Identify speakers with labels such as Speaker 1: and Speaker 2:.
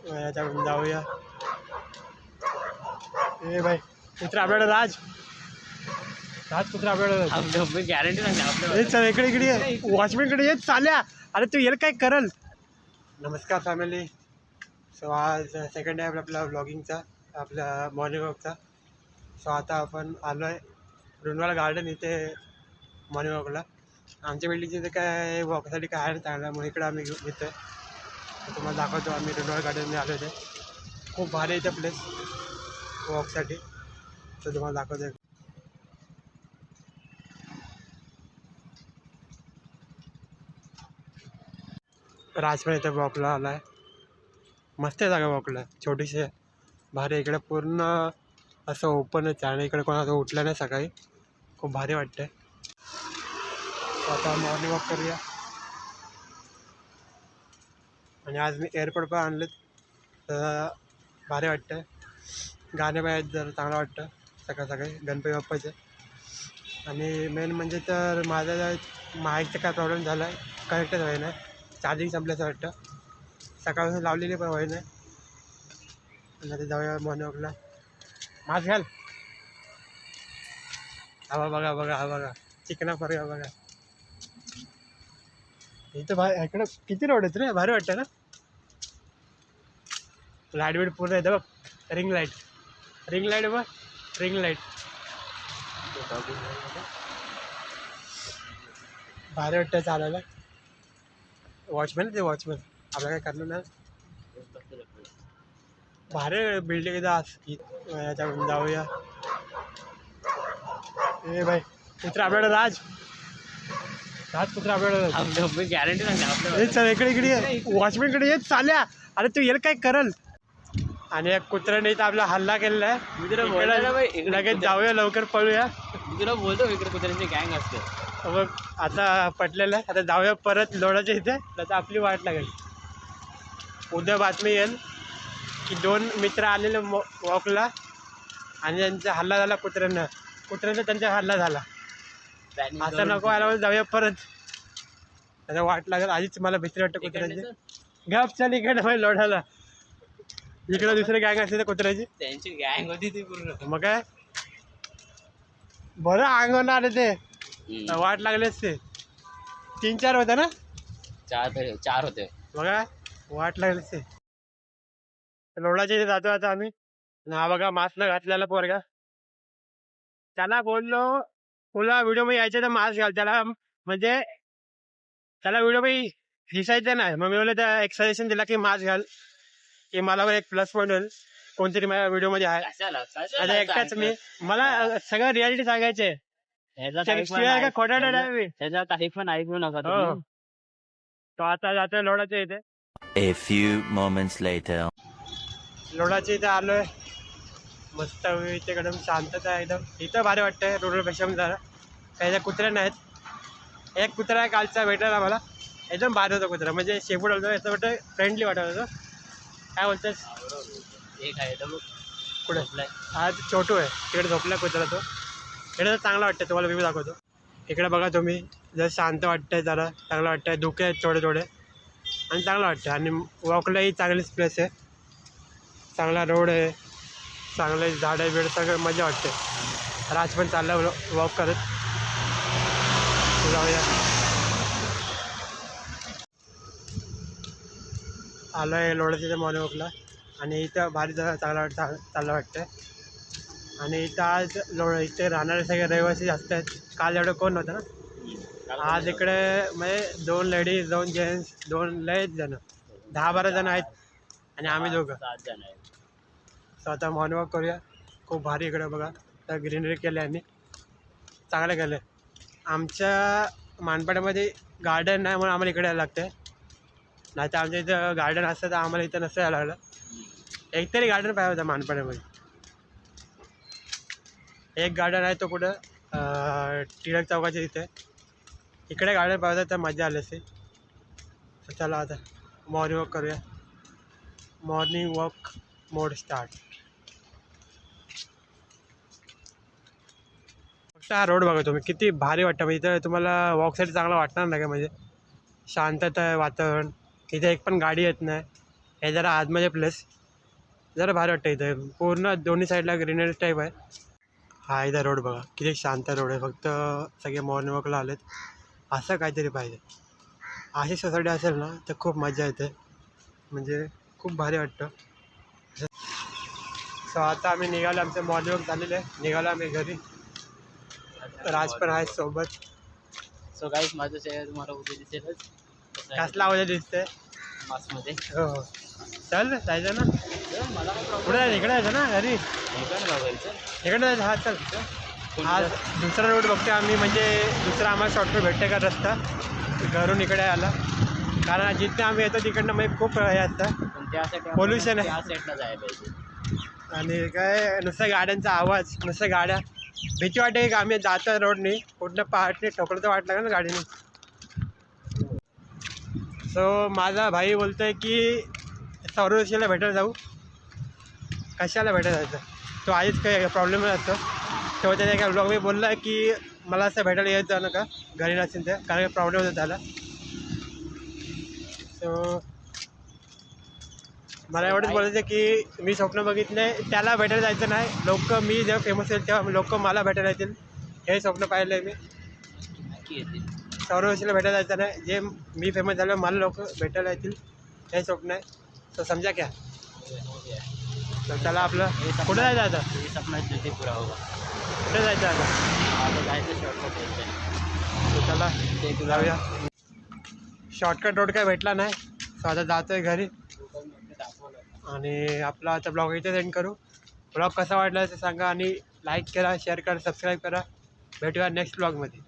Speaker 1: याच्याकडून जाऊया. ए भाई कुत्रा आपल्याकडे राज कुत्रा आपल्याकडे
Speaker 2: गॅरंटी सांगते
Speaker 1: चल इकडे वॉचमॅनकडे येत चाल्या. अरे तू येईल काय करल. नमस्कार फॅमिली. सो आज सेकंड डे आपला व्लॉगिंगचा, आपल्या मॉर्निंग वॉकचा. सो आता आपण आलो आहे रुनवाला गार्डन इथे मॉर्निंग वॉकला. आमच्या बिल्डिंगचे इथे काय वॉकसाठी काय आहे ना चांगला, मग इकडे आम्ही घेतो आहे. तुम्हाला दाखवतो. आम्ही रुनवाला गार्डनमध्ये आलो होते. खूप भारी आहे इथं प्लेस वॉकसाठी. तर तुम्हाला दाखवतो आहे. राज पण इथं वॉकला आला आहे. मस्त आहे जागा वॉकला, छोटीशी आहे, भारी. इकडे पूर्ण असं ओपनच आहे आणि इकडे कोणाचं उठलं नाही सकाळी. खूप भारी वाटतं. आता मॉर्निंग वॉक करूया. आणि आज मी एअरपोर्ट पण आणलेत, तर भारी वाटतं. गाणे पण आहेत, जर चांगलं वाटतं सकाळ सकाळी गणपती बाप्पाचे. आणि मेन म्हणजे तर माझा माईकचा काय प्रॉब्लेम झाला आहे, कनेक्टच व्हाय नाही. चार्जिंग संपल्याचं वाटतं. सकाळपासून लावलेली पण व्हाय नाही. आणि आता जाऊया मॉर्निंग वॉकला. मास्क घाल. हा बघा चिकना फरक बघा. इथं इकडं किती रोड आहेत रे, भारी वाटतं ना. लाईट बीट पूर्ण येतं बघ. रिंग लाईट बघ, रिंग लाईट भारी वाटतं चालायला. वॉचमॅन ते वॉचमॅन आपल्याला काय करणार नाही. भारी बिल्डिंग इथं. याच्याकडून जाऊया. ए भाई कुत्रा आपल्याकडे राज कुत्रा आपल्याकडे
Speaker 2: गॅरंटी सांगते
Speaker 1: चल इकडे वॉचमॅनकडे येत चाल्या. अरे तू येईल काय करल. आणि एक कुत्र्याने इथं आपला हल्ला केलेला आहे.
Speaker 2: मी तुला बोलतो
Speaker 1: लगेच जाऊया, लवकर पळूया.
Speaker 2: मी तुला बोलतो इकडे कुत्र्यांची गँग असते
Speaker 1: बघ आता पटलेलं आहे. आता जाऊया परत लोणाच्या इथे, तर आपली वाट लागेल. उद्या बातमी येईल की 2 मित्र आलेले वॉकला आणि त्यांचा हल्ला झाला कुत्र्याचा त्यांचा हल्ला झाला. असं नको आला, जाऊया परत. त्याचा वाट लागेल. आधीच मला भीती वाटतं कुत्र्याची. गप चल इकडे भाई लोढाला. इकडे दुसरी गँग असते कुत्र्याची,
Speaker 2: त्यांची गँग होती ती पूर्ण.
Speaker 1: मग काय बरं अंगण आले ते. वाट लागलेच ते 3-4 होते ना.
Speaker 2: 4 होते.
Speaker 1: बघा वाट लागलेच ते. लोणाच्या इथे जातो आता आम्ही. हा बघा मास्क न घातलेला पोरगा. त्याला बोललो तुला व्हिडिओ मध्ये यायचं तर मास्क घाल. त्याला म्हणजे त्याला व्हिडिओ मध्ये दिसायचं नाही. मग मी बोललो त्या एक सजेशन दिला की मास्क घाल, की मला एक प्लस पॉईंट होईल. कोणतरी माझ्या व्हिडिओ मध्ये आहे. आता एकटाच मी, मला सगळं रियालिटी सांगायचे. खोटा
Speaker 2: त्याचा काही पण ऐकू नका.
Speaker 1: तो आता जातोय लोणाच्या इथे.
Speaker 3: A few moments later.
Speaker 1: लोणाच्या इथे आलोय. मस्त इथे एकदम शांतता आहे एकदम. इथं भारी वाटतंय रोडपेक्षा जरा. काही कुत्र्या नाहीत. एक कुत्रा आहे कालचा भेटला मला, एकदम भारी होता कुत्रा. म्हणजे शेपूट होतं, याचं वाटतं फ्रेंडली वाटत होतं. काय बोलतोस.
Speaker 2: एक आहे
Speaker 1: कुठे आज छोटू आहे तिकडे झोपला कुत्रा. तो इकडे तर चांगला वाटतं. तुम्हाला व्ह्यू दाखवतो. इकडे बघा तुम्ही, जर शांत वाटतंय जरा, चांगलं वाटतंय. धुके आहेत थोडे आणि चांगलं वाटतं. आणि वॉकलाही चांगलीच प्लेस आहे. चांगला रोड आहे, चांगले झाडं बिड, सगळं मजा वाटते. राज पण चालला वॉक करत. जाऊया. आलो आहे लोणाच्या मॉर्निंग वॉकला. आणि इथं भारी चांगलं वाटतं. आणि इथं आज इथे राहणारे सगळे रहिवासी जास्त आहेत. काल एवढं कोण नव्हतं ना. आज इकडे म्हणजे 2 लेडीज 2 जेंट्स 2 लय जण, 10-12 जण आहेत. आणि आम्ही दोघं
Speaker 2: 7 जण आहे.
Speaker 1: स्वतः मॉर्निंग वॉक करूया. खूप भारी इकडे बघा. तर ग्रीनरी केली आणि चांगलं केलं. आमच्या मानपाड्यामध्ये गार्डन नाही म्हणून आम्हाला इकडे यायला लागतं. नाही तर आमच्या इथं गार्डन असतं तर आम्हाला इथं नसतं यायला लागलं. एकतरी गार्डन पाहिजे होतं मानपाड्यामध्ये. एक गार्डन आहे तो कुठं टिळक चौकाच्या तिथे. इकडे गार्डन पाहिजे तर मजा आली असते. तर चला आता मॉर्निंग वॉक करूया. मॉर्निंग वॉक मोड स्टार्ट. फक्त हा रोड बघा तुम्ही, किती भारी वाटतं. म्हणजे इथं तुम्हाला वॉकसाठी चांगलं वाटणार नाही का. म्हणजे शांतता आहे वातावरण. इथे एक पण गाडी येत नाही. हे जरा आतमध्ये प्लेस जरा भारी वाटतं इथं पूर्ण दोन्ही साईडला ग्रीनरी टाईप आहे. हा इथं रोड बघा किती शांत रोड आहे. फक्त सगळे मॉर्निंग वॉकला आलेत. असं काहीतरी पाहिजे. अशी सोसायटी असेल ना तर खूप मजा येते. म्हणजे खूप भारी वाटतं. सो आता आम्ही निघालो. आमचं मॉर्निंग वॉक झालेलं आहे. निघालो आम्ही घरी. राज पण आहे सोबत.
Speaker 2: सो गाईस माझं चेहरा तुम्हाला उद्या दिसेलच
Speaker 1: कसला आवाज दिसतंय.
Speaker 2: मासमध्ये.
Speaker 1: हो हो चल जायचं ना.
Speaker 2: मला काय
Speaker 1: पुढे जायचं इकडे जायचं ना घरी.
Speaker 2: बघायचं
Speaker 1: इकडे जायचं. हा चल. हा दुसरा रोड बघतो आम्ही. म्हणजे दुसरा आम्हाला शॉर्टकट भेटते का रस्ता घरून इकडे आला. कारण जिथे आम्ही येतो तिकडनं मग खूप हे असतं
Speaker 2: पण त्यासाठी
Speaker 1: Pollution आहे.
Speaker 2: त्या साईडला जायला पाहिजे.
Speaker 1: आणि काय नुसत्या गाड्यांचा आवाज नुसत्या गाड्या. भीती वाटते की आम्ही जातो रोडने कुठनं पहाटने ठोकलं तर वाटलं का ना गाडीने. सो माझा भाई बोलतोय की सौरशीला भेटायला जाऊ. कशाला भेटायला जायचं. तो आधीच काही प्रॉब्लेम असतो. तेव्हा त्याने एका ब्लॉग मी बोलला की मला असं भेटायला येत जाऊ नका घरी नसेल तर कारण प्रॉब्लेम होतो त्याला. सो मला एवढंच बोलायचं की मी स्वप्न बघितले त्याला भेटायला जायचं नाही. लोक मी जेव्हा फेमस होईल तेव्हा लोक मला भेटायला येतील हे स्वप्न पाहिलं आहे मी.
Speaker 2: नक्की येतील.
Speaker 1: सौरवशीला भेटायला जायचं नाही. जे मी फेमस झालं मला लोक भेटायला येतील हे स्वप्न आहे. तर समजा क्या. तर त्याला आपलं कुठं जायचं आता.
Speaker 2: हे सपना जल्दी पुरा होगा.
Speaker 1: कुठे जायचं आता.
Speaker 2: आता जायचं शॉर्टकट यायचं.
Speaker 1: तर त्याला
Speaker 2: ते तुला
Speaker 1: जाऊया. शॉर्टकट रोड काय भेटला नाही. सो आता जातो आहे घरी. आणि आपला आता ब्लॉग इथे सेंड करू. ब्लॉग कसा वाटला ते सांगा आणि लाईक करा शेअर करा सबस्क्राईब करा. भेटूया नेक्स्ट ब्लॉगमध्ये.